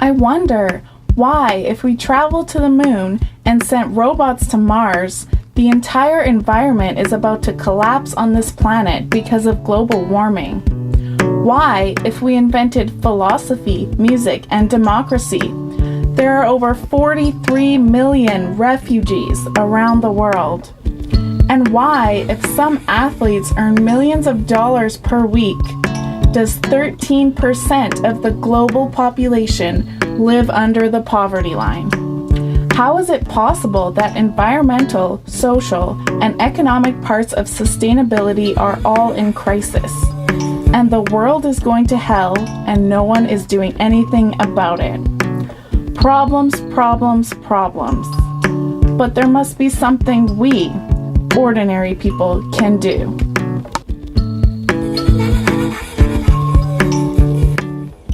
I wonder why, if we traveled to the moon and sent robots to Mars, the entire environment is about to collapse on this planet because of global warming. Why, if we invented philosophy, music, and democracy, there are over 43 million refugees around the world? And why, if some athletes earn millions of dollars per week, does 13% of the global population live under the poverty line? How is it possible that environmental, social, and economic parts of sustainability are all in crisis, and the world is going to hell and no one is doing anything about it? Problems, problems, problems. But there must be something we, ordinary people, can do.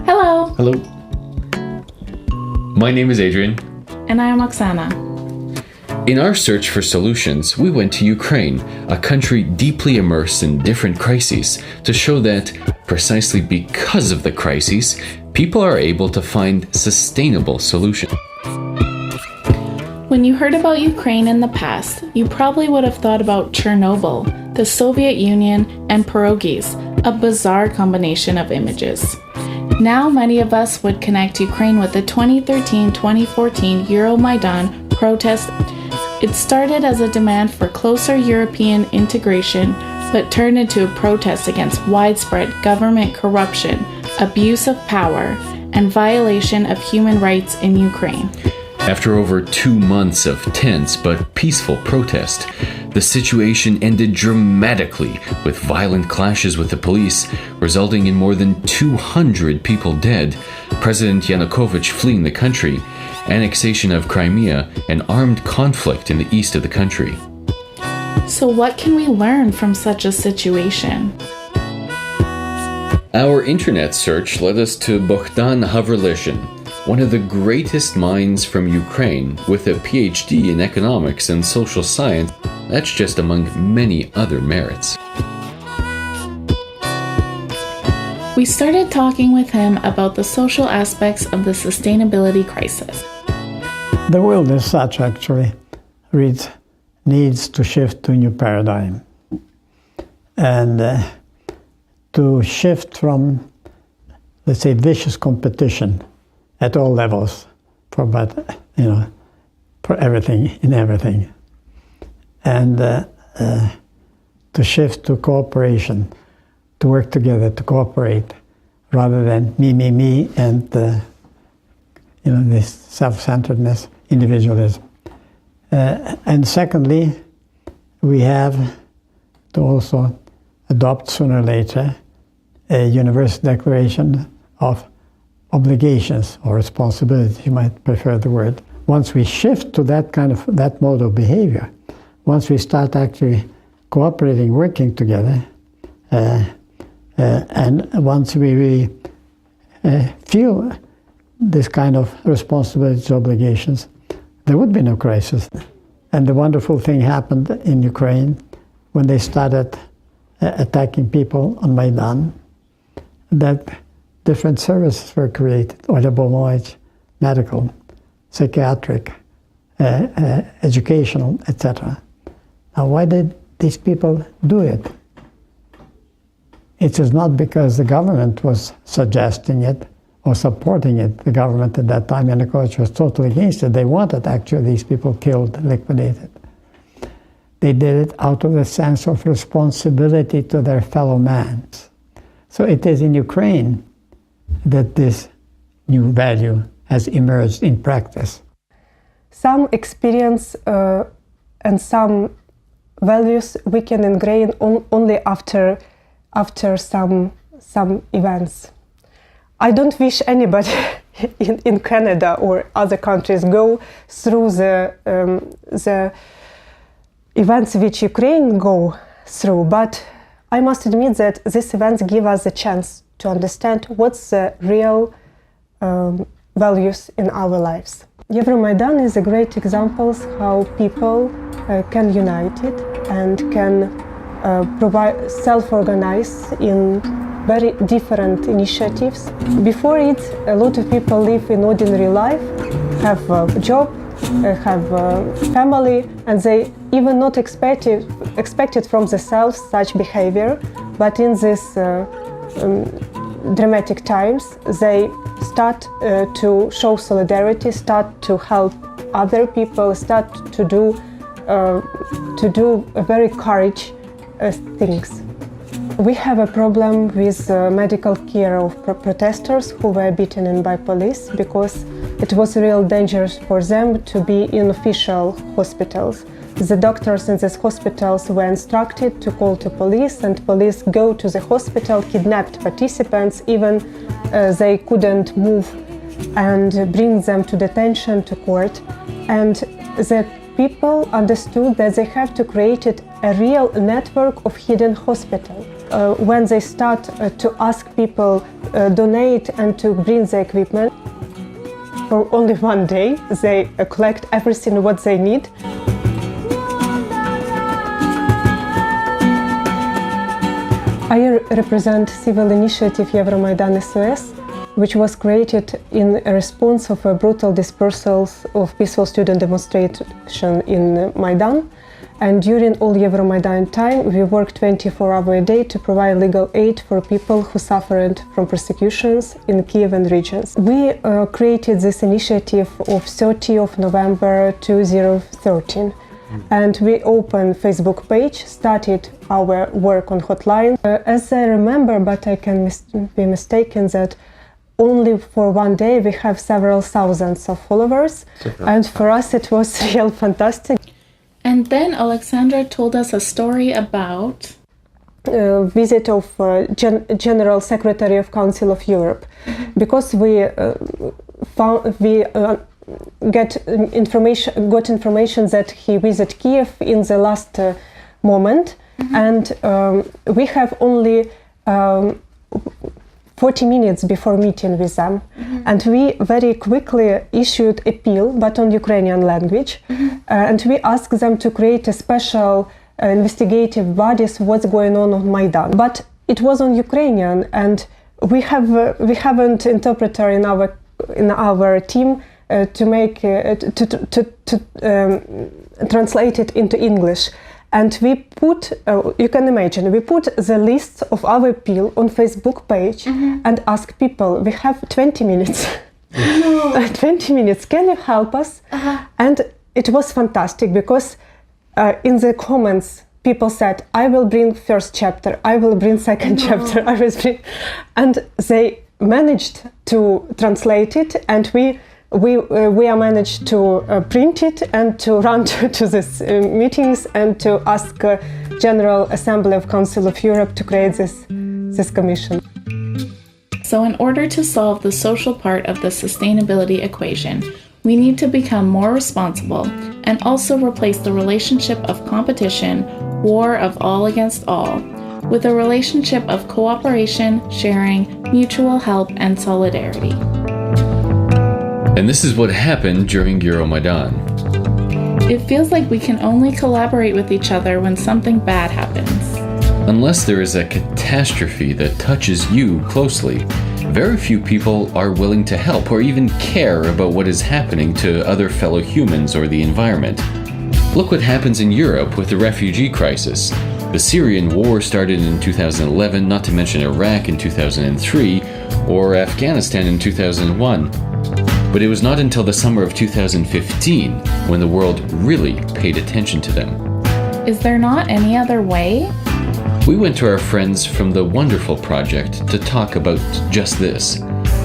Hello. Hello. My name is Adrian. And I am Oksana. In our search for solutions, we went to Ukraine, a country deeply immersed in different crises, to show that, precisely because of the crises, people are able to find sustainable solutions. When you heard about Ukraine in the past, you probably would have thought about Chernobyl, the Soviet Union, and pierogies, a bizarre combination of images. Now many of us would connect Ukraine with the 2013-2014 Euromaidan protest. It started as a demand for closer European integration, but turned into a protest against widespread government corruption, abuse of power, and violation of human rights in Ukraine. After over 2 months of tense but peaceful protest, the situation ended dramatically with violent clashes with the police, resulting in more than 200 people dead, President Yanukovych fleeing the country, annexation of Crimea, and armed conflict in the east of the country. So what can we learn from such a situation? Our internet search led us to Bogdan Havrileshin, one of the greatest minds from Ukraine with a PhD in economics and social science. That's just among many other merits. We started talking with him about the social aspects of the sustainability crisis. The world as such actually needs to shift to a new paradigm. And to shift from, let's say, vicious competition at all levels for everything in everything, and to shift to cooperation, to work together, to cooperate, rather than me, and this self-centeredness, individualism. And secondly, we have to also adopt sooner or later a universal declaration of obligations or responsibilities, you might prefer the word. Once we shift to that mode of behavior, once we start actually cooperating, working together, and once we really feel this kind of responsibilities, obligations, there would be no crisis. And the wonderful thing happened in Ukraine when they started attacking people on Maidan, that different services were created, audible, medical, psychiatric, educational, etc. Now, why did these people do it? It is not because the government was suggesting it or supporting it. The government at that time, Yanukovych, was totally against it. They wanted actually these people killed, liquidated. They did it out of the sense of responsibility to their fellow man. So it is in Ukraine that this new value has emerged in practice. Some experience and some values we can ingrain only after some events. I don't wish anybody in Canada or other countries go through the events which Ukraine go through, but I must admit that these events give us a chance to understand what's the real values in our lives. Euromaidan is a great example how people can unite it and can provide self-organize in very different initiatives. Before it, a lot of people live in ordinary life, have a job, have a family, and they even not expected from themselves such behavior. But in these dramatic times, they start to show solidarity, start to help other people, start to do very courage things. We have a problem with medical care of protesters who were beaten by police because it was real dangerous for them to be in official hospitals. The doctors in these hospitals were instructed to call to police, and police go to the hospital, kidnapped participants, even they couldn't move, and bring them to detention, to court. And the people understood that they have to create a real network of hidden hospitals. When they start to ask people donate and to bring the equipment, for only one day they collect everything what they need. I represent civil initiative Euromaidan SOS, which was created in response of a brutal dispersals of peaceful student demonstration in Maidan. And during all Euromaidan time, we worked 24 hours a day to provide legal aid for people who suffered from persecutions in Kiev and regions. We created this initiative of 30 of November 2013. And we opened Facebook page, started our work on hotline. As I remember, but I can be mistaken, that only for one day we have several thousands of followers. And for us it was real fantastic. And then Alexandra told us a story about visit of General Secretary of Council of Europe, because we got information that he visited Kiev in the last moment, and we have only 40 minutes before meeting with them. And we very quickly issued appeal, but on Ukrainian language, and we asked them to create a special investigative bodies what's going on Maidan. But it was on Ukrainian, and we haven't interpreter in our team to make translate it into English. And we put, you can imagine, we put the list of our appeal on Facebook page and ask people, we have 20 minutes. 20 minutes, can you help us? And it was fantastic because in the comments, people said, I will bring first chapter, I will bring second chapter, I will bring... And they managed to translate it, and we are managed to print it and to run to these meetings and to ask General Assembly of Council of Europe to create this commission. So in order to solve the social part of the sustainability equation, we need to become more responsible and also replace the relationship of competition, war of all against all, with a relationship of cooperation, sharing, mutual help, and solidarity. And this is what happened during Euromaidan. It feels like we can only collaborate with each other when something bad happens. Unless there is a catastrophe that touches you closely, very few people are willing to help or even care about what is happening to other fellow humans or the environment. Look what happens in Europe with the refugee crisis. The Syrian war started in 2011, not to mention Iraq in 2003, or Afghanistan in 2001. But it was not until the summer of 2015 when the world really paid attention to them. Is there not any other way? We went to our friends from the Wonderful Project to talk about just this.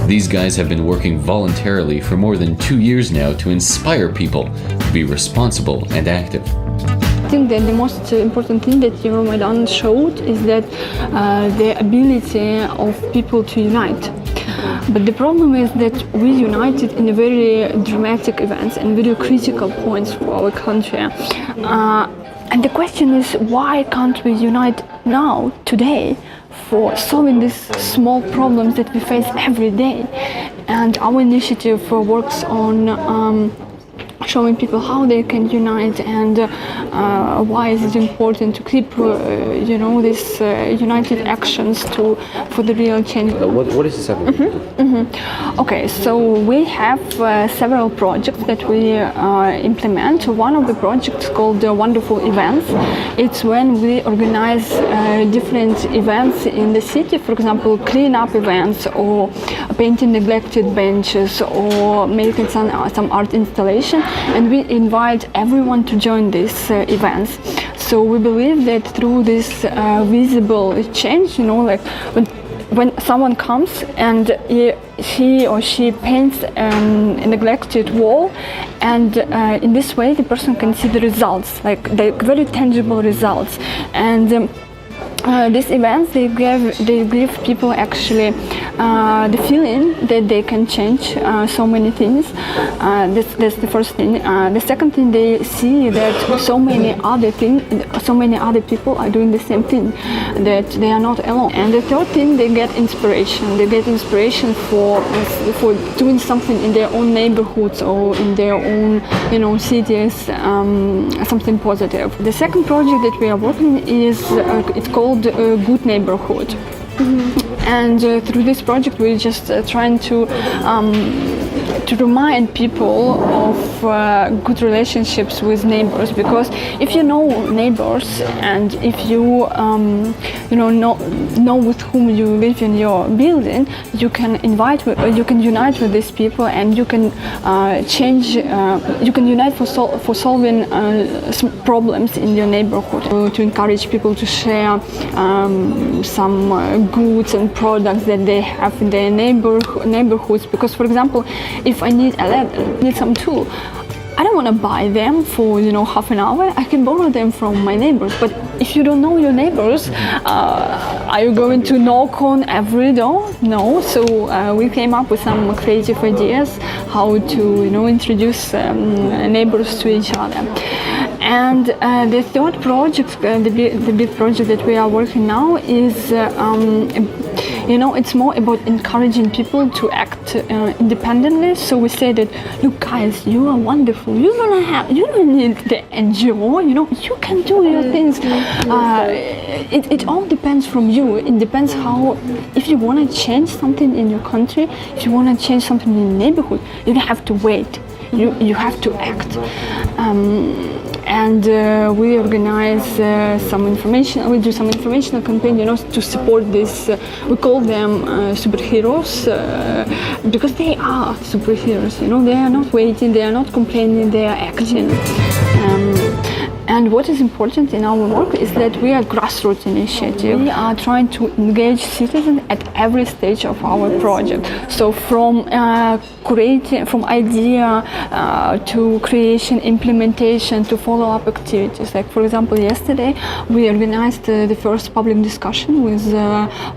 These guys have been working voluntarily for more than 2 years now to inspire people to be responsible and active. I think that the most important thing that Euromaidan showed is that the ability of people to unite. But the problem is that we united in a very dramatic events and very critical points for our country. And the question is, why can't we unite now, today, for solving these small problems that we face every day? And our initiative works on showing people how they can unite and why is it important to keep, these united actions for the real change. What is the second? Okay, so we have several projects that we implement. One of the projects called Wonderful Events. It's when we organize different events in the city, for example, clean-up events or painting neglected benches or making some art installation, and we invite everyone to join these events. So we believe that through this visible change, like when someone comes and he or she paints a neglected wall, and in this way the person can see the results, like the very tangible results. And these events, they give people actually the feeling that they can change so many things. That's the first thing. The second thing, they see that so many other people are doing the same thing, that they are not alone. And the third thing, they get inspiration. They get inspiration for doing something in their own neighborhoods or in their own cities, something positive. The second project that we are working is it's called Good Neighborhood. And through this project we're just trying to remind people of good relationships with neighbors, because if you know neighbors and if you know with whom you live in your building, you can unite with these people, and you can you can unite for solving problems in your neighborhood, to encourage people to share some goods and products that they have in their neighborhoods. Because, for example, if I need some tool, I don't want to buy them for half an hour. I can borrow them from my neighbors. But if you don't know your neighbors, are you going to knock on every door? No. So we came up with some creative ideas how to introduce neighbors to each other. And the third project, the big project that we are working now is it's more about encouraging people to act independently. So we say that, look guys, you are wonderful. You don't need the NGO. You can do your things. It all depends from you. It depends if you want to change something in your country, if you want to change something in your neighborhood, you don't have to wait. You have to act. And we organize some information. We do some informational campaign, to support this. We call them superheroes because they are superheroes. They are not waiting, they are not complaining, they are acting. And what is important in our work is that we are a grassroots initiative. We are trying to engage citizens at every stage of our project. So from idea to creation, implementation, to follow-up activities. Like, for example, yesterday we organized the first public discussion with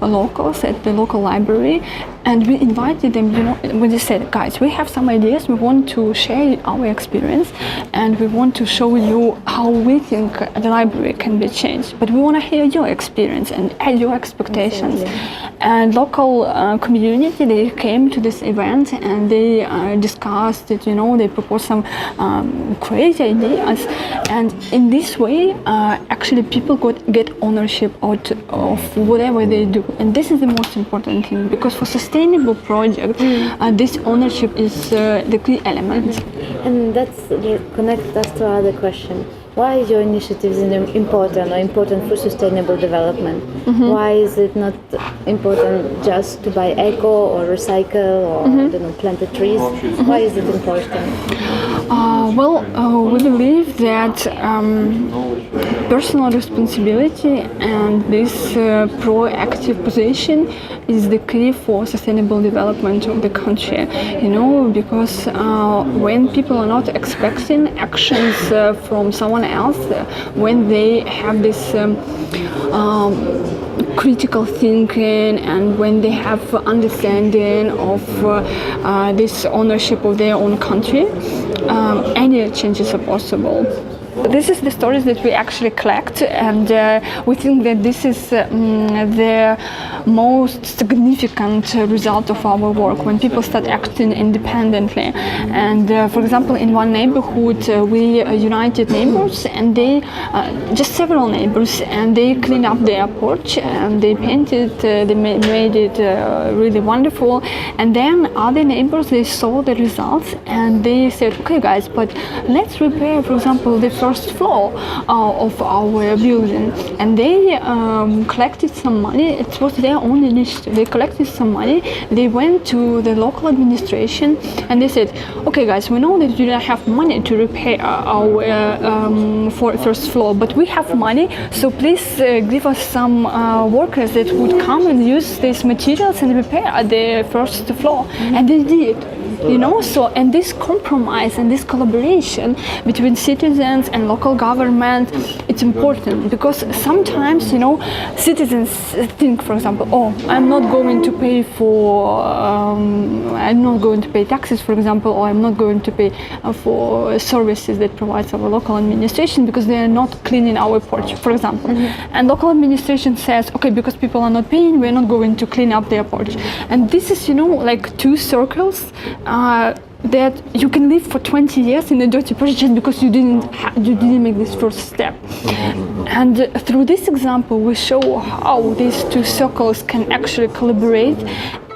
locals at the local library, and we invited them. We just said, guys, we have some ideas. We want to share our experience, and we want to show you how we think the library can be changed. But we want to hear your experience and your expectations. And local community, they came to this event and they discussed it. They proposed some crazy ideas, and in this way, actually, people get ownership out of whatever they do. And this is the most important thing, because for sustainable project, this ownership is the key element. And that's connects us to other question. Why is your initiative important for sustainable development? Why is it not important just to buy eco or recycle or plant the trees? Why is it important? We believe that personal responsibility and this proactive position is the key for sustainable development of the country. Because when people are not expecting actions from someone else, when they have this critical thinking, and when they have understanding of this ownership of their own country, any changes are possible. This is the stories that we actually collect, and we think that this is the most significant result of our work, when people start acting independently. And for example, in one neighborhood we united neighbors, and they just several neighbors, and they cleaned up their porch, and they painted, they made it really wonderful. And then other neighbors, they saw the results, and they said, okay guys, but let's repair, for example, the first floor of our building. And they collected some money. It was their own initiative. They collected some money. They went to the local administration, and they said, okay guys, we know that you don't have money to repair our first floor, but we have money, so please give us some workers that would come and use these materials and repair the first floor. And they did. So, and this compromise and this collaboration between citizens and local government, it's important, because sometimes, citizens think, for example, oh, I'm not going to pay taxes, for example, or I'm not going to pay for services that provides our local administration because they are not cleaning our porch, for example. And local administration says, okay, because people are not paying, we're not going to clean up their porch. And this is, like two circles that you can live for 20 years in a dirty porch just because you didn't make this first step. And through this example, we show how these two circles can actually collaborate,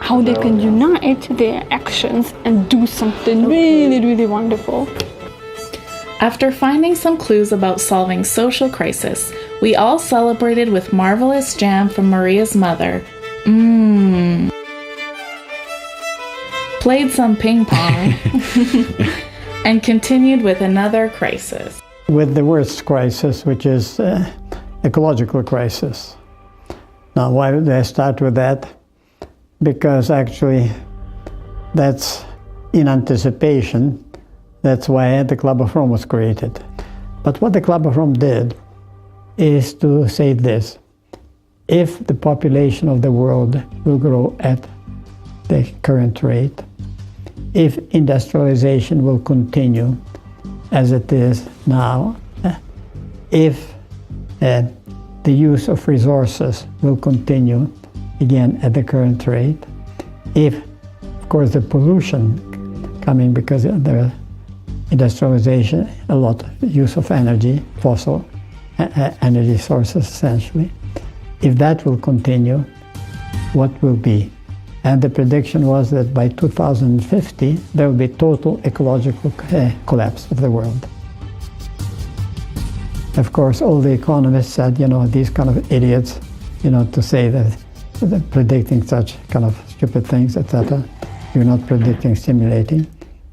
how they can unite their actions and do something really, really wonderful. After finding some clues about solving social crisis, we all celebrated with marvelous jam from Maria's mother. Played some ping pong, and continued with another crisis. With the worst crisis, which is ecological crisis. Now, why did I start with that? Because actually, that's in anticipation. That's why the Club of Rome was created. But what the Club of Rome did is to say this: if the population of the world will grow at the current rate, if industrialization will continue as it is now, if the use of resources will continue again at the current rate, if, of course, the pollution coming because of the industrialization, a lot of use of energy, fossil energy sources essentially, if that will continue, what will be? And the prediction was that by 2050, there will be total ecological collapse of the world. Of course, all the economists said, these kind of idiots, to say that they're predicting such kind of stupid things, etc. You're not predicting, simulating.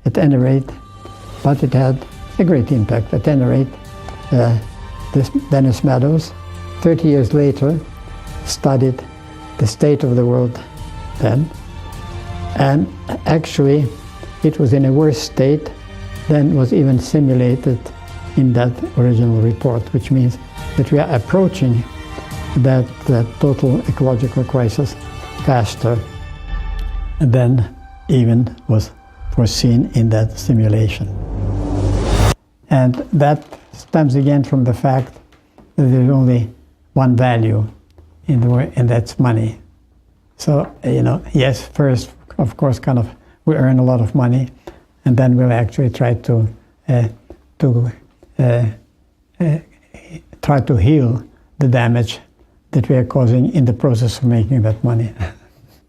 At any rate, but it had a great impact. At any rate, this Dennis Meadows, 30 years later, studied the state of the world then, and actually it was in a worse state than was even simulated in that original report, which means that we are approaching that total ecological crisis faster than even was foreseen in that simulation. And that stems again from the fact that there's only one value in the world, and that's money. So, yes, first, of course, we earn a lot of money, and then we'll actually try to heal the damage that we are causing in the process of making that money.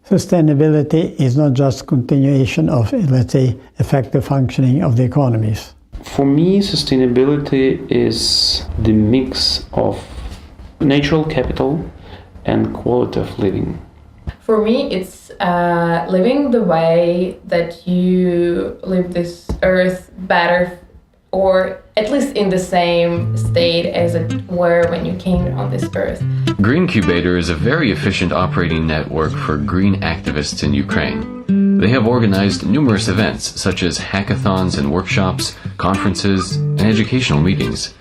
Sustainability is not just continuation of, let's say, effective functioning of the economies. For me, sustainability is the mix of natural capital and quality of living. For me, it's living the way that you live this earth better, or at least in the same state as it were when you came on this earth. Green Incubator is a very efficient operating network for green activists in Ukraine. They have organized numerous events such as hackathons and workshops, conferences, and educational meetings.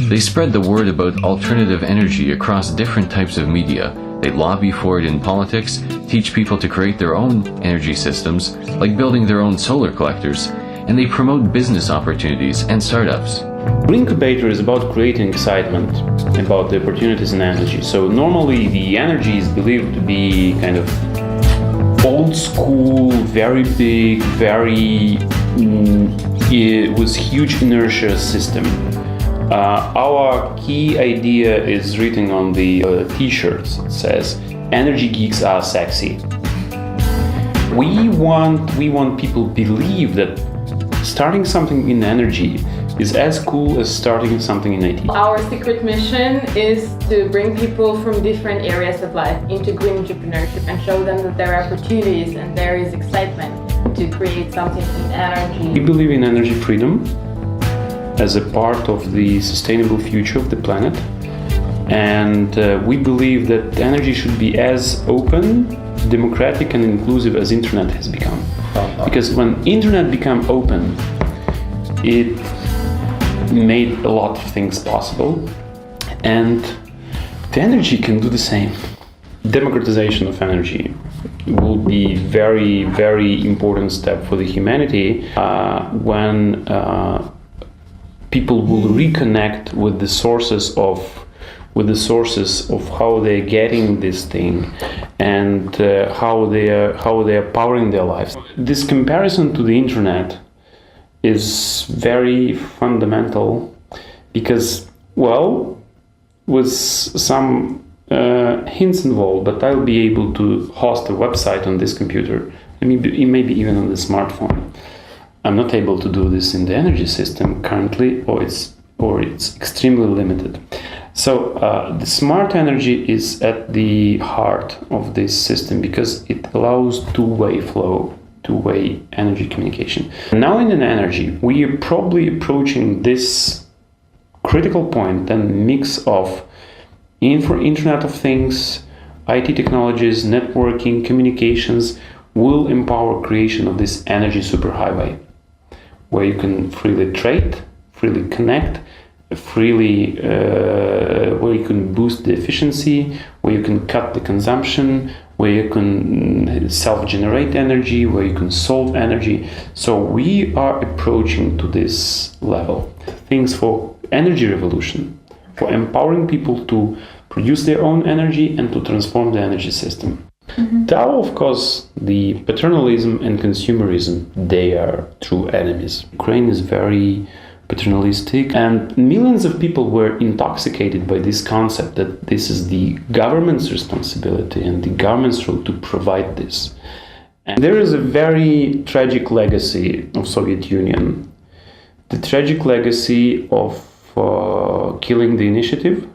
They spread the word about alternative energy across different types of media. They lobby for it in politics, teach people to create their own energy systems, like building their own solar collectors, and they promote business opportunities and startups. Green incubator is about creating excitement about the opportunities in energy. So normally the energy is believed to be kind of old school, very big, very with huge inertia system. Our key idea is written on the t-shirts. It says, "Energy geeks are sexy." We want people to believe that starting something in energy is as cool as starting something in IT. Our secret mission is to bring people from different areas of life into green entrepreneurship and show them that there are opportunities and there is excitement to create something in energy. We believe in energy freedom as a part of the sustainable future of the planet, and we believe that energy should be as open, democratic and inclusive as internet has become. Because when internet became open, it made a lot of things possible, and the energy can do the same. Democratization of energy will be very, very important step for the humanity when people will reconnect with the sources of how they're getting this thing and how they are powering their lives. This comparison to the internet is very fundamental because, well, with some hints involved, but I'll be able to host a website on this computer, maybe even on the smartphone. I'm not able to do this in the energy system currently, or it's extremely limited. So the smart energy is at the heart of this system because it allows two-way flow, two-way energy communication. Now in energy, we are probably approaching this critical point and mix of Internet of Things, IT technologies, networking, communications will empower creation of this energy superhighway, where you can freely trade, freely connect, freely where you can boost the efficiency, where you can cut the consumption, where you can self-generate energy, where you can solve energy. So we are approaching to this level. Things for energy revolution, for empowering people to produce their own energy and to transform the energy system. Now, of course, the paternalism and consumerism, they are true enemies. Ukraine is very paternalistic, and millions of people were intoxicated by this concept that this is the government's responsibility and the government's role to provide this. And there is a very tragic legacy of Soviet Union, the tragic legacy of killing the initiative,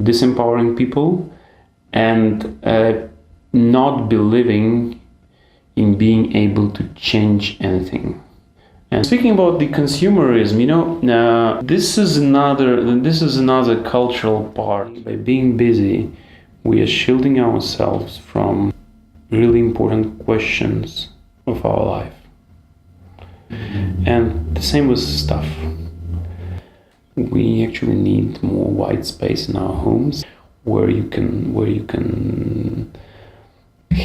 disempowering people, and not believing in being able to change anything. And speaking about the consumerism, this is another cultural part. By being busy, we are shielding ourselves from really important questions of our life. And the same with stuff. We actually need more white space in our homes where you can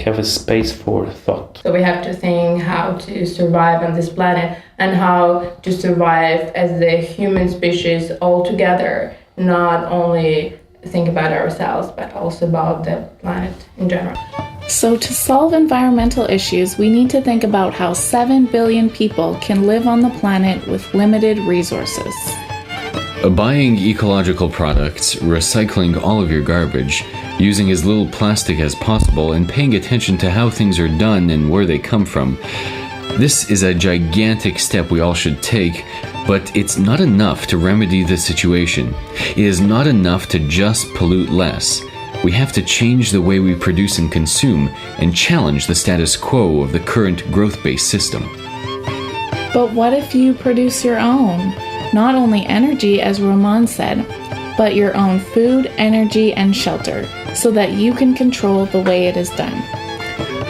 have a space for thought. So we have to think how to survive on this planet and how to survive as the human species all together, not only think about ourselves, but also about the planet in general. So to solve environmental issues, we need to think about how 7 billion people can live on the planet with limited resources. Buying ecological products, recycling all of your garbage, using as little plastic as possible, and paying attention to how things are done and where they come from. This is a gigantic step we all should take, but it's not enough to remedy the situation. It is not enough to just pollute less. We have to change the way we produce and consume and challenge the status quo of the current growth-based system. But what if you produce your own? Not only energy, as Roman said, but your own food, energy, and shelter, so that you can control the way it is done.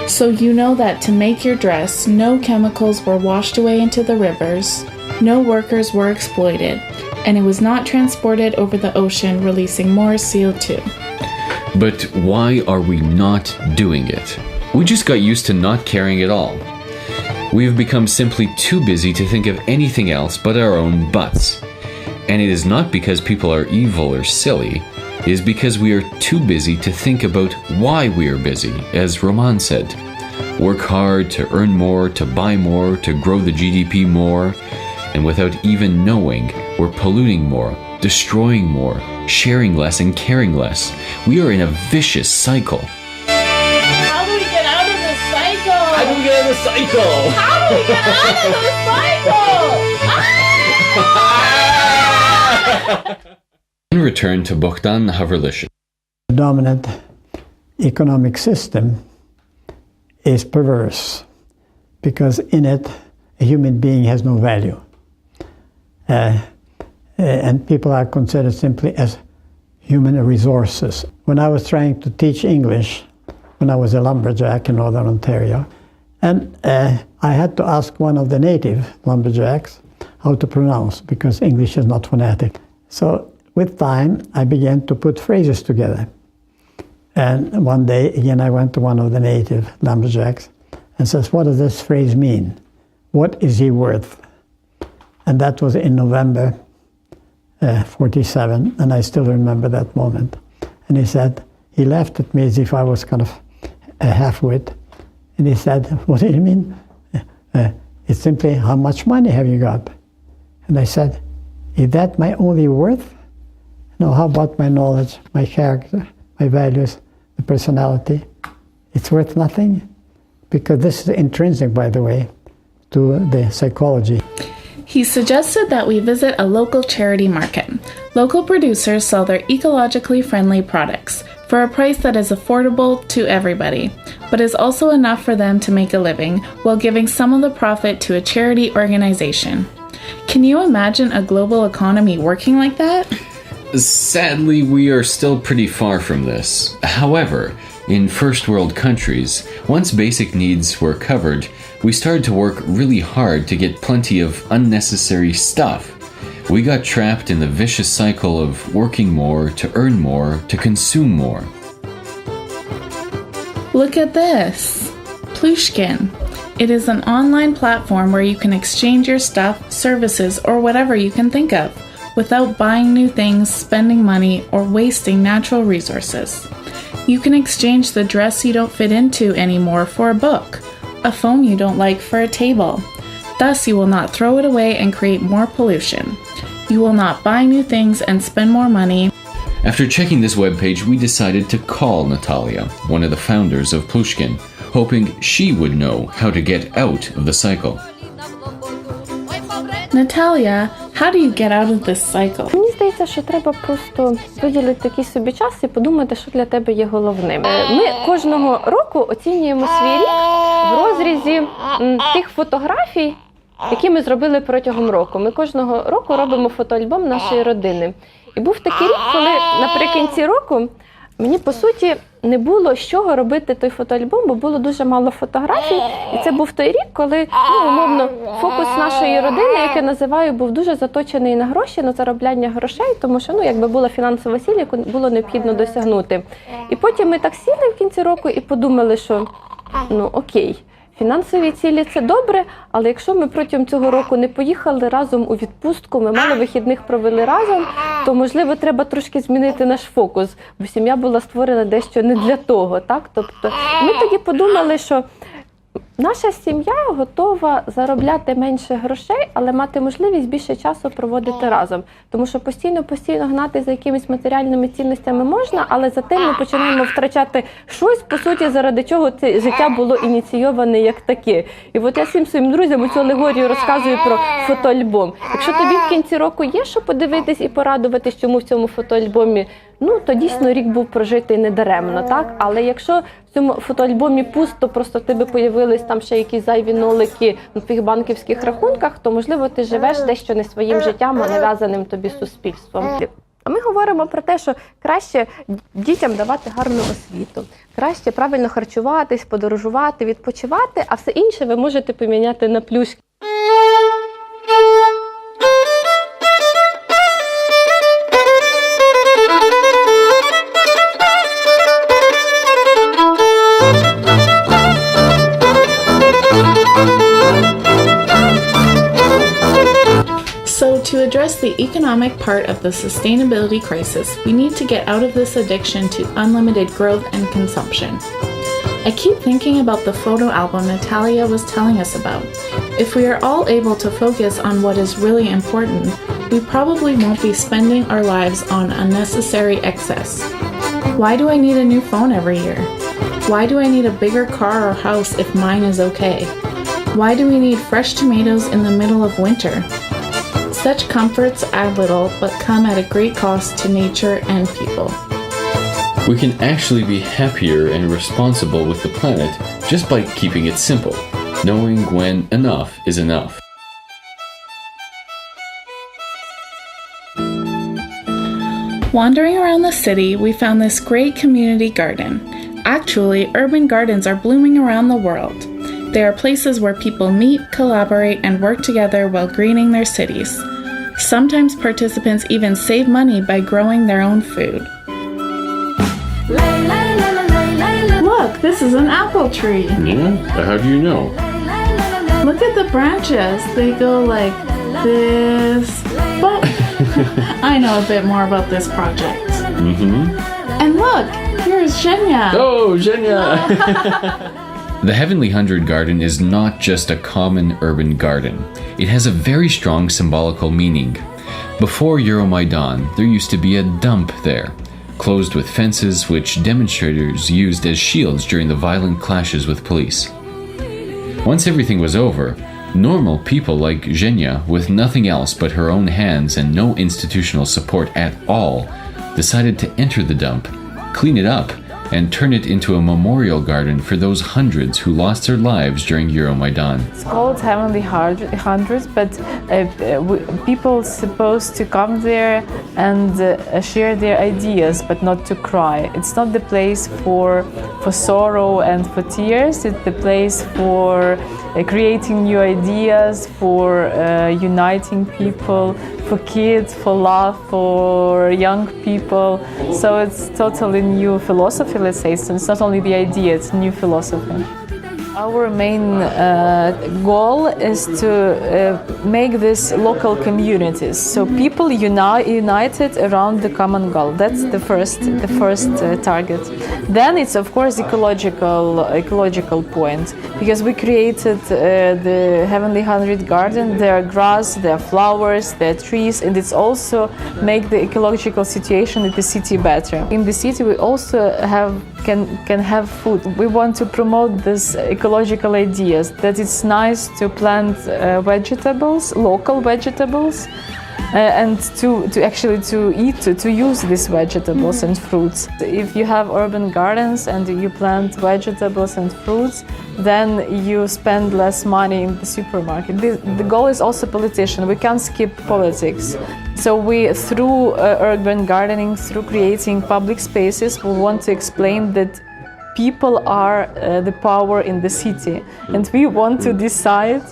So you know that to make your dress, no chemicals were washed away into the rivers, no workers were exploited, and it was not transported over the ocean, releasing more CO2. But why are we not doing it? We just got used to not caring at all. We have become simply too busy to think of anything else but our own butts. And it is not because people are evil or silly. It is because we are too busy to think about why we are busy, as Roman said. Work hard to earn more, to buy more, to grow the GDP more, and without even knowing, we're polluting more, destroying more, sharing less and caring less. We are in a vicious cycle. How do we get out of this cycle? How do we get out of the cycle? How do we get out of this cycle? In return to Bogdan Havrlishin. The dominant economic system is perverse because in it a human being has no value. And people are considered simply as human resources. When I was trying to teach English, when I was a lumberjack in Northern Ontario, and I had to ask one of the native lumberjacks how to pronounce, because English is not phonetic. So with time, I began to put phrases together. And one day, again, I went to one of the native lumberjacks and says, what does this phrase mean? What is he worth? And that was in November 47, and I still remember that moment. And he said, he laughed at me as if I was kind of a half-wit. And he said, what do you mean? It's simply, how much money have you got? And I said, is that my only worth? No, how about my knowledge, my character, my values, the personality? It's worth nothing? Because this is intrinsic, by the way, to the psychology. He suggested that we visit a local charity market. Local producers sell their ecologically friendly products for a price that is affordable to everybody, but is also enough for them to make a living while giving some of the profit to a charity organization. Can you imagine a global economy working like that? Sadly, we are still pretty far from this. However, in first world countries, once basic needs were covered, we started to work really hard to get plenty of unnecessary stuff. We got trapped in the vicious cycle of working more, to earn more, to consume more. Look at this! Plushkin. It is an online platform where you can exchange your stuff, services, or whatever you can think of, without buying new things, spending money, or wasting natural resources. You can exchange the dress you don't fit into anymore for a book, a phone you don't like for a table. Thus, you will not throw it away and create more pollution. You will not buy new things and spend more money. After checking this webpage, we decided to call Natalia, one of the founders of Plushkin, hoping she would know how to get out of the cycle. Natalia, how do you get out of this cycle? Мені здається, що треба просто виділити такий собі час і подумати, що для тебе є головним. Ми кожного року оцінюємо свій рік в розрізі тих фотографій, які ми зробили протягом року. Ми кожного року робимо фотоальбом нашої родини. І був такий рік, коли наприкінці року мені, по суті, не було з чого робити той фотоальбом, бо було дуже мало фотографій. І це був той рік, коли, умовно, фокус нашої родини, як я називаю, був дуже заточений на гроші, на заробляння грошей, тому що, якби була фінансова ціль, яку було необхідно досягнути. І потім ми так сіли в кінці року і подумали, що, окей, фінансові цілі – це добре, але якщо ми протягом цього року не поїхали разом у відпустку, ми мало вихідних провели разом, то, можливо, треба трошки змінити наш фокус, бо сім'я була створена дещо не для того. Так? Тобто ми тоді подумали, що наша сім'я готова заробляти менше грошей, але мати можливість більше часу проводити разом. Тому що постійно гнати за якимись матеріальними цінностями можна, але за тим ми починаємо втрачати щось, по суті, заради чого це життя було ініційоване як таке. І от я всім своїм друзям цю алегорію розказую про фотоальбом. Якщо тобі в кінці року є що подивитись і порадуватись, чому в цьому фотоальбомі, то дійсно рік був прожитий недаремно, так? Але якщо в цьому фотоальбомі пусто, просто в тебе появились там ще якісь зайві нолики на твоїх банківських рахунках, то, можливо, ти живеш дещо не своїм життям, а нав'язаним тобі суспільством. А ми говоримо про те, що краще дітям давати гарну освіту, краще правильно харчуватись, подорожувати, відпочивати, а все інше ви можете поміняти на плюшки. So to address the economic part of the sustainability crisis, we need to get out of this addiction to unlimited growth and consumption. I keep thinking about the photo album Natalia was telling us about. If we are all able to focus on what is really important, we probably won't be spending our lives on unnecessary excess. Why do I need a new phone every year? Why do I need a bigger car or house if mine is okay? Why do we need fresh tomatoes in the middle of winter? Such comforts add little, but come at a great cost to nature and people. We can actually be happier and responsible with the planet just by keeping it simple, knowing when enough is enough. Wandering around the city, we found this great community garden. Actually, urban gardens are blooming around the world. They are places where people meet, collaborate, and work together while greening their cities. Sometimes participants even save money by growing their own food. Look, this is an apple tree. Yeah? How do you know? Look at the branches. They go like this. But I know a bit more about this project. And look, here's Zhenya. Oh, Zhenya! The Heavenly Hundred Garden is not just a common urban garden. It has a very strong symbolical meaning. Before Euromaidan, there used to be a dump there, closed with fences which demonstrators used as shields during the violent clashes with police. Once everything was over, normal people like Zhenya, with nothing else but her own hands and no institutional support at all, decided to enter the dump, clean it up, and turn it into a memorial garden for those hundreds who lost their lives during Euromaidan. It's called Heavenly Hundreds, but people supposed to come there and share their ideas, but not to cry. It's not the place for sorrow and for tears. It's the place for creating new ideas, for uniting people, for kids, for love, for young people. So it's totally new philosophy, let's say. So it's not only the idea, it's new philosophy. Our main goal is to make this local communities, so people united around the common goal. That's the first target. Then it's of course ecological point, because we created the Heavenly Hundred Garden. There are grass, there are flowers, there are trees, and it's also make the ecological situation in the city better. In the city, we also can have food. We want to promote this ecological ideas, that it's nice to plant vegetables, local vegetables, and to use these vegetables and fruits. If you have urban gardens and you plant vegetables and fruits, then you spend less money in the supermarket. The goal is also politician. We can't skip politics. So we, through urban gardening, through creating public spaces, we want to explain that people are the power in the city, and we want to decide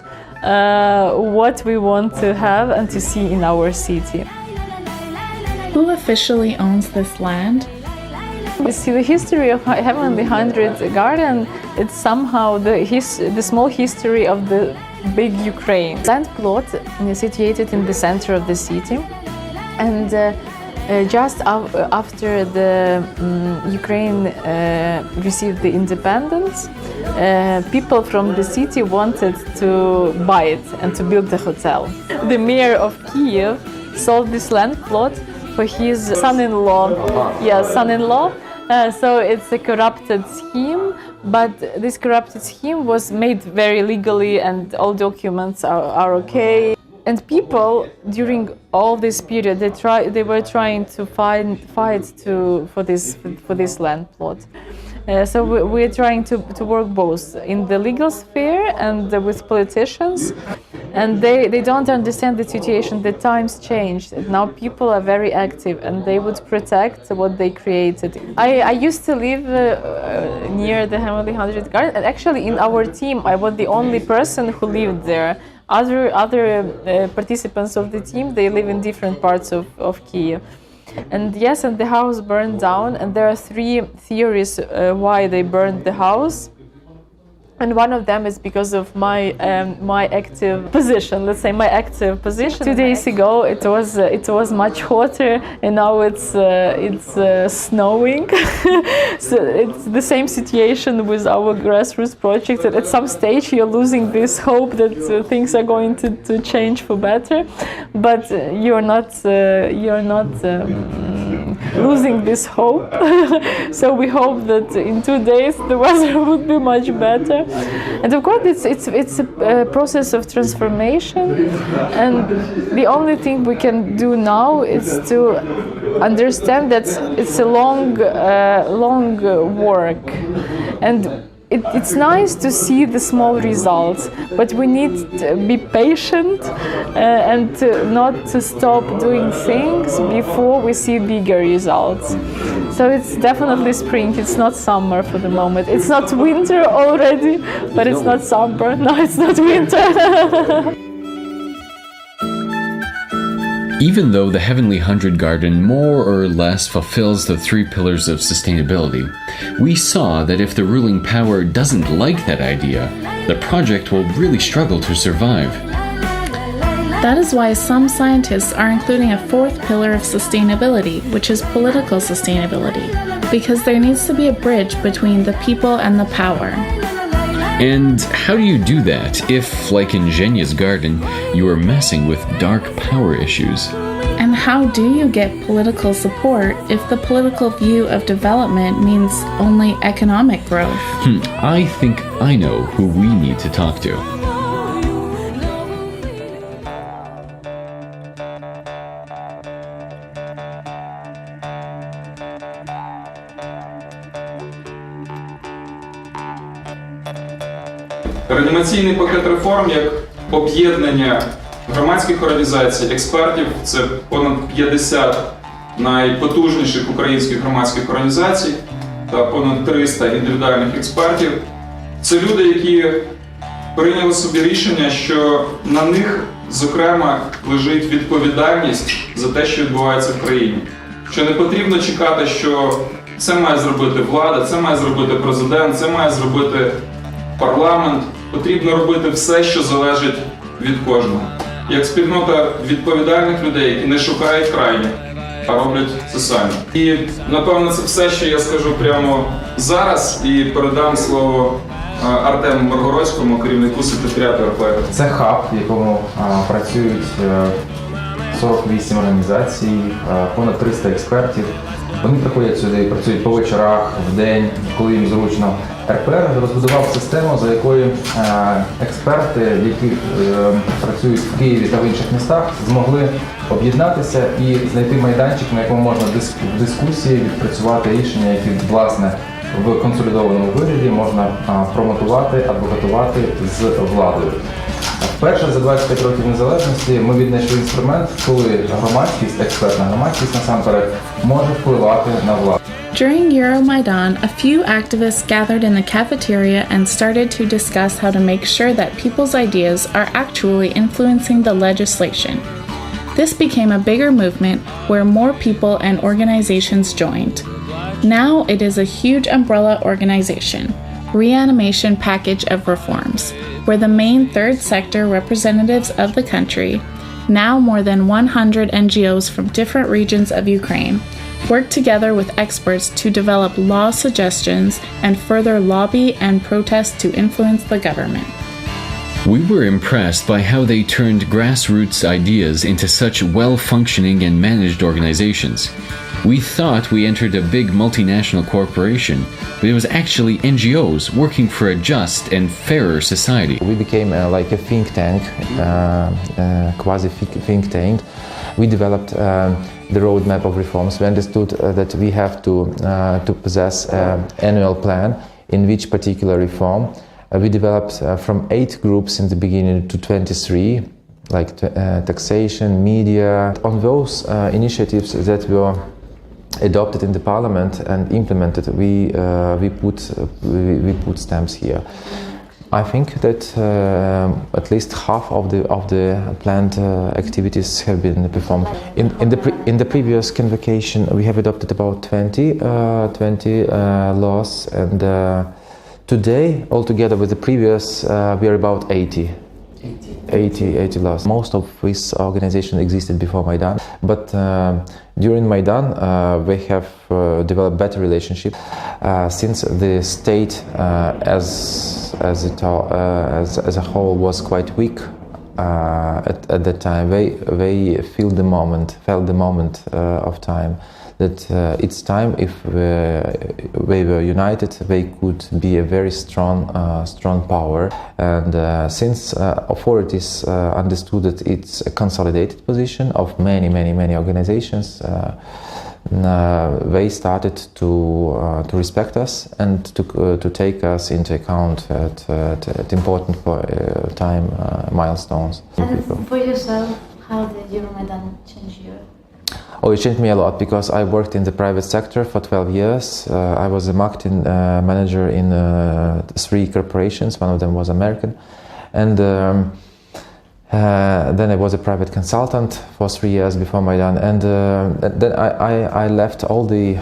what we want to have and to see in our city. Who officially owns this land? You see, the history of Heavenly Hundred Garden, it's somehow the small history of the big Ukraine. Land plot is situated in the center of the city, and just after the Ukraine received the independence, people from the city wanted to buy it and to build the hotel. The mayor of Kiev sold this land plot for his son-in-law. So it's a corrupted scheme, but this corrupted scheme was made very legally, and all documents are okay. And people during all this period, they were trying to fight for this land plot. So we're trying to work both in the legal sphere and with politicians. And they don't understand the situation. The times changed. Now people are very active, and they would protect what they created. I used to live near the Heavenly Hundred Garden, and actually in our team I was the only person who lived there. Other participants of the team, they live in different parts of Kiev. And yes, and the house burned down, and there are three theories why they burned the house. And one of them is because of my active position. Let's say my active position. 2 days ago it was much hotter, and now it's snowing. So it's the same situation with our grassroots project. At some stage you're losing this hope that things are going to change for better, but you're not losing this hope. So we hope that in 2 days the weather would be much better. And of course it's a process of transformation, and the only thing we can do now is to understand that it's a long work, and it's nice to see the small results, but we need to be patient and not to stop doing things before we see bigger results. So it's definitely spring, it's not summer for the moment. It's not winter already, but it's not summer. No, it's not winter. Even though the Heavenly 100 Garden more or less fulfills the 3 pillars of sustainability, we saw that if the ruling power doesn't like that idea, the project will really struggle to survive. That is why some scientists are including a 4th pillar of sustainability, which is political sustainability, because there needs to be a bridge between the people and the power. And how do you do that if, like in Zhenya's garden, you are messing with dark power issues? And how do you get political support if the political view of development means only economic growth? I think I know who we need to talk to. Реанімаційний пакет реформ як об'єднання громадських організацій, експертів, це понад 50 найпотужніших українських громадських організацій та понад 300 індивідуальних експертів. Це люди, які прийняли собі рішення, що на них, зокрема, лежить відповідальність за те, що відбувається в країні. Що не потрібно чекати, що це має зробити влада, це має зробити президент, це має зробити парламент. Потрібно робити все, що залежить від кожного. Як спільнота відповідальних людей, які не шукають крайніх, а роблять це самі. І, напевно, це все, що я скажу прямо зараз, і передам слово Артему Миргородському, керівнику секретаріату РП. Це хаб, в якому працюють 48 організацій, понад 300 експертів. Вони приходять сюди, працюють по вечорах, в день, коли їм зручно. РПР розбудував систему, за якою експерти, які працюють в Києві та в інших містах, змогли об'єднатися і знайти майданчик, на якому можна в дискусії відпрацювати рішення, які, власне, в консолідованому вигляді можна промотувати, адвокатувати з владою. Вперше за 25 років незалежності ми віднайшли інструмент, коли громадськість, експертна громадськість насамперед, може впливати на владу. During Euromaidan, a few activists gathered in the cafeteria and started to discuss how to make sure that people's ideas are actually influencing the legislation. This became a bigger movement where more people and organizations joined. Now it is a huge umbrella organization, Reanimation Package of Reforms, where the main third sector representatives of the country, now more than 100 NGOs from different regions of Ukraine, work together with experts to develop law suggestions and further lobby and protest to influence the government. We were impressed by how they turned grassroots ideas into such well-functioning and managed organizations. We thought we entered a big multinational corporation, but it was actually NGOs working for a just and fairer society. We became like a think tank, quasi-think tank. We developed the roadmap of reforms. We understood that we have to possess an annual plan in which particular reform. We developed from 8 groups in the beginning to 23, like taxation, media. On those initiatives that were adopted in the parliament and implemented, we put stamps here. I think that at least half of the planned activities have been performed. In the previous convocation, we have adopted about 20 laws, and Today, altogether with the previous, we are about 80 lost. Most of this organization existed before Maidan, but during Maidan we have developed better relationship since the state as a whole was quite weak at that time. They felt the moment of time that it's time, if they were united, they could be a very strong power. And since authorities understood that it's a consolidated position of many organizations, they started to respect us and to take us into account at important time milestones. And for yourself, how did Euromaidan change you? Oh, it changed me a lot because I worked in the private sector for 12 years. I was a marketing manager in 3 corporations. One of them was American. And then I was a private consultant for 3 years before Maidan. And then I left all the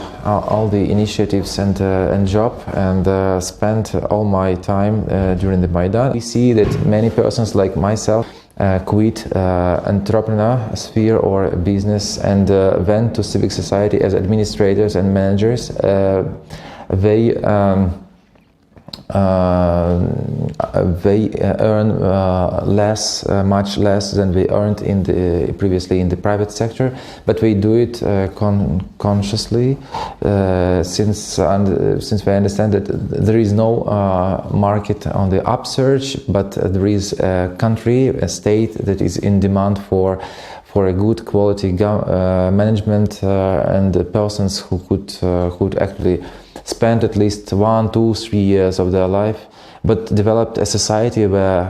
initiatives and job and spent all my time during the Maidan. We see that many persons like myself quit entrepreneur sphere or business and went to civic society as administrators and managers. They earn much less than they earned previously in the private sector, but they do it consciously since they understand that there is no market on the upsurge, but there is a country, a state that is in demand for a good quality management and the persons who could actually spend at least 1, 2, 3 years of their life, but developed a society where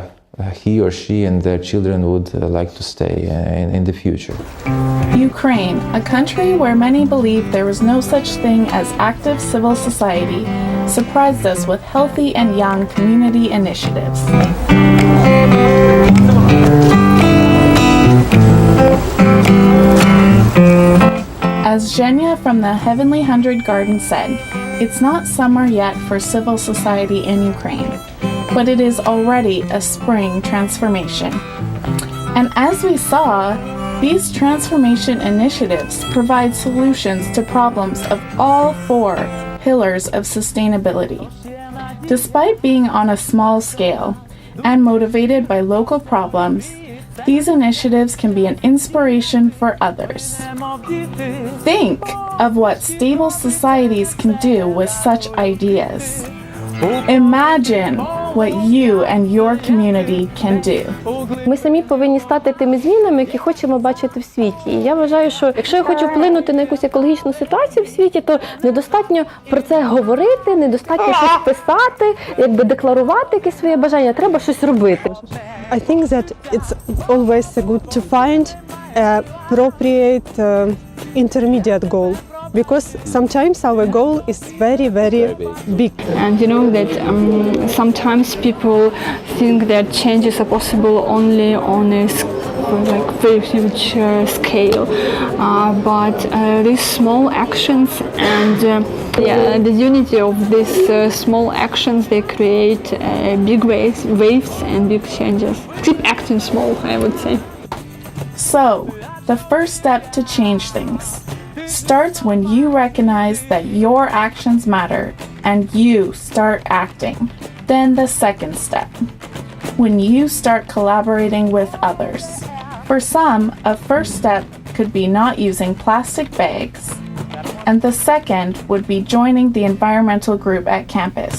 he or she and their children would like to stay in the future. Ukraine, a country where many believed there was no such thing as active civil society, surprised us with healthy and young community initiatives. As Zhenya from the Heavenly 100 Garden said, it's not summer yet for civil society in Ukraine, but it is already a spring transformation. And as we saw, these transformation initiatives provide solutions to problems of all 4 pillars of sustainability. Despite being on a small scale and motivated by local problems, these initiatives can be an inspiration for others. Think of what stable societies can do with such ideas. Imagine what you and your community can do. Ми самі повинні стати тими змінами, які хочемо бачити в світі. І я вважаю, що якщо я хочу вплинути на якусь екологічну ситуацію в світі, то недостатньо про це говорити, недостатньо щось писати, якби декларувати якісь свої бажання, треба щось робити. I think that it's always good to find an appropriate intermediate goal, because sometimes our goal is very big. And you know that sometimes people think that changes are possible only on a very huge scale, but these small actions and the unity of these small actions, they create big waves and big changes. Keep acting small, I would say. So, the first step to change things starts when you recognize that your actions matter and you start acting. Then the second step, when you start collaborating with others. For some, a first step could be not using plastic bags, and the second would be joining the environmental group at campus.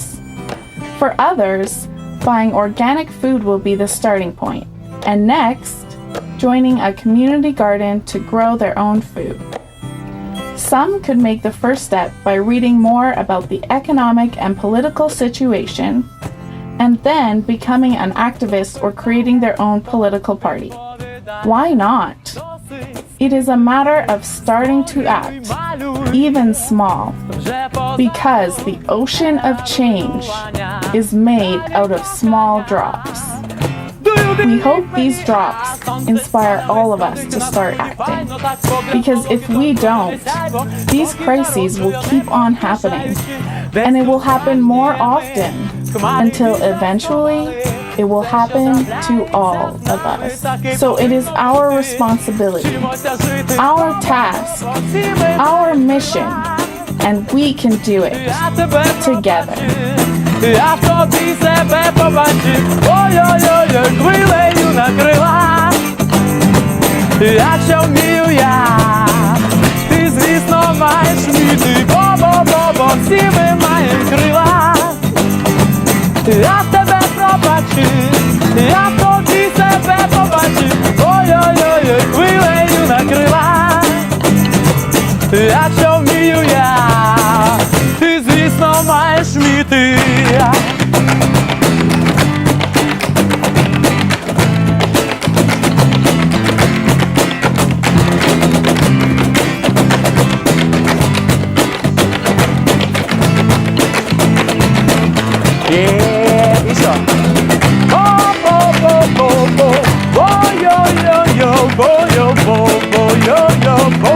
For others, buying organic food will be the starting point, and next, joining a community garden to grow their own food. Some could make the first step by reading more about the economic and political situation, and then becoming an activist or creating their own political party. Why not? It is a matter of starting to act, even small, because the ocean of change is made out of small drops. We hope these drops inspire all of us to start acting, because if we don't, these crises will keep on happening, and it will happen more often. until eventually it will happen to all of us. So it is our responsibility, our task, our mission, and we can do it together. Я в тобі себе побачив, ой-ой-ой, хвилею накрила. Якщо вмію я, ти, звісно, маєш вміти, бо всі ми маємо крила. Я в тебе пробачив, я в тобі себе побачив, ой-ой-ой, хвилею накрила. Якщо вмію я, ти, звісно, маєш вміти. І що? Бо-бо-бо-бо-бо, бо-йо-йо-йо, бо-йо-бо-бо-йо-йо-бо.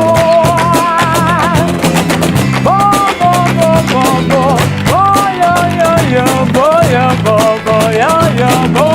Бо-бо-бо-бо-бо, бо-йо-йо-йо, бо-йо-бо-бо-йо-йо-бо.